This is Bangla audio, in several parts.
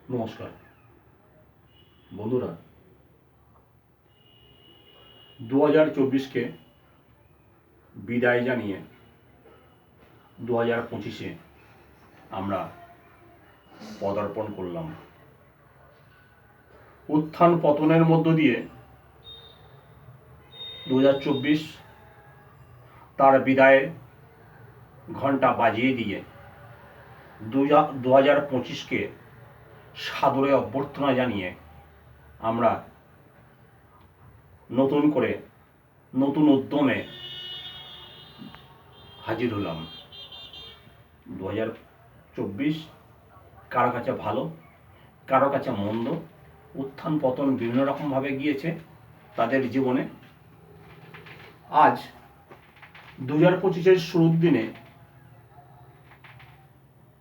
নমস্কার বন্ধুরা, 2024কে বিদায় জানিয়ে 2025-এ আমরা পদার্পণ করলাম। উত্থান পতনের মধ্য দিয়ে 2024 তার বিদায় ঘন্টা বাজিয়ে দিয়ে 2025-কে সাদরে অভ্যর্থনা জানিয়ে আমরা নতুন করে নতুন উদ্যমে হাজির হলাম। 2024 কারো কাছে ভালো, কারো কাছে মন্দ, উত্থান পতন বিভিন্ন রকমভাবে গিয়েছে তাদের জীবনে। আজ 2025-এর শুরুর দিনে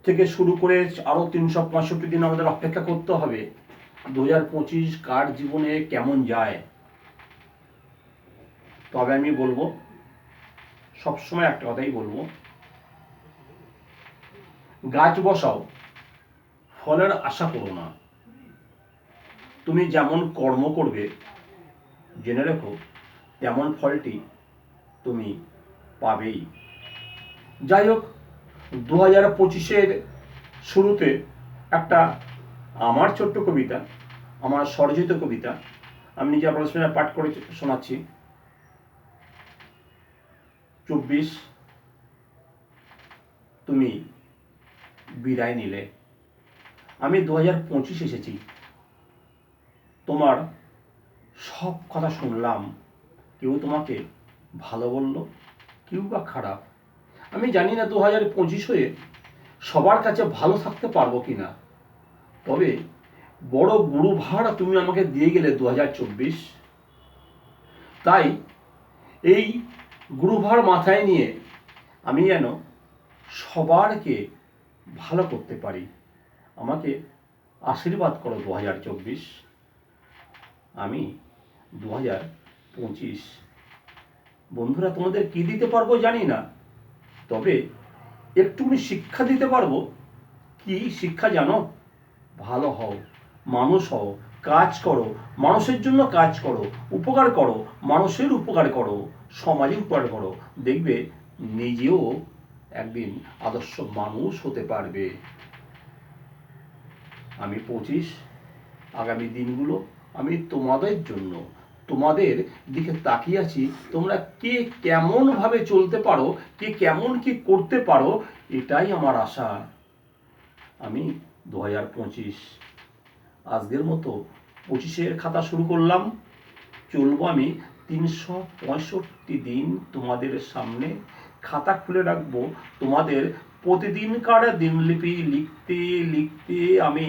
থেকে শুরু করে আরও 365 দিন আমাদের অপেক্ষা করতে হবে 2025 কার জীবনে কেমন যায়। তবে আমি বলবো, সবসময় একটা কথাই বলবো, গাছ বসাও, ফলের আশা করো না। তুমি যেমন কর্ম করবে জেনে রেখো তেমন ফলটি তুমি পাবেই। যাই হোক, 2025-এর শুরুতে একটা আমার ছোট্ট কবিতা, আমার স্বরচিত কবিতা আমি নিজে আপনাদের সামনে পাঠ করে শোনাচ্ছি। 24 তুমি বিদায় নিলে। আমি 2025 এসেছি, তোমার সব কথা শুনলাম। কেউ তোমাকে ভালো বলল, কেউ বা খারাপ। আমি জানি না 2025 হয়ে সবার কাছে ভালো থাকতে পারবো কিনা, তবে বড় গুরুভার তুমি আমাকে দিয়ে গেলে 2024। তাই এই গুরুভার মাথায় নিয়ে আমি যেন সবারকে ভালো করতে পারি। আমাকে আশীর্বাদ করো 2024। আমি 2025 বন্ধুরা তোমাদের কি দিতে পারবো জানি না, তবে একটুখানি শিক্ষা দিতে পারবো। কি শিক্ষা জানো? ভালো হও, মানুষ হও, কাজ করো, মানুষের জন্য কাজ করো, উপকার করো, মানুষের উপকার করো, সমাজের উপকার করো। দেখবে নিজেও একদিন আদর্শ মানুষ হতে পারবে। আমি 25 আগামী দিনগুলো আমি তোমাদের জন্য, তোমাদের দিকে তাকিয়ে আছি। তোমরা কে কেমন ভাবে চলতে পারো, কে কেমন কি করতে পারো, এটাই আমার আশা। আমি 2025 আজকের মতো 25-এর খাতা শুরু করলাম। চলবো আমি 365 দিন তোমাদের সামনে। খাতা খুলে রাখবো তোমাদের প্রতিদিনকার দিনলিপি লিখতে লিখতে আমি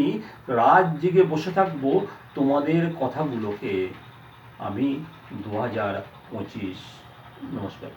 রাত জেগে বসে থাকবো তোমাদের কথাগুলোকে। আমি 2025। নমস্কার।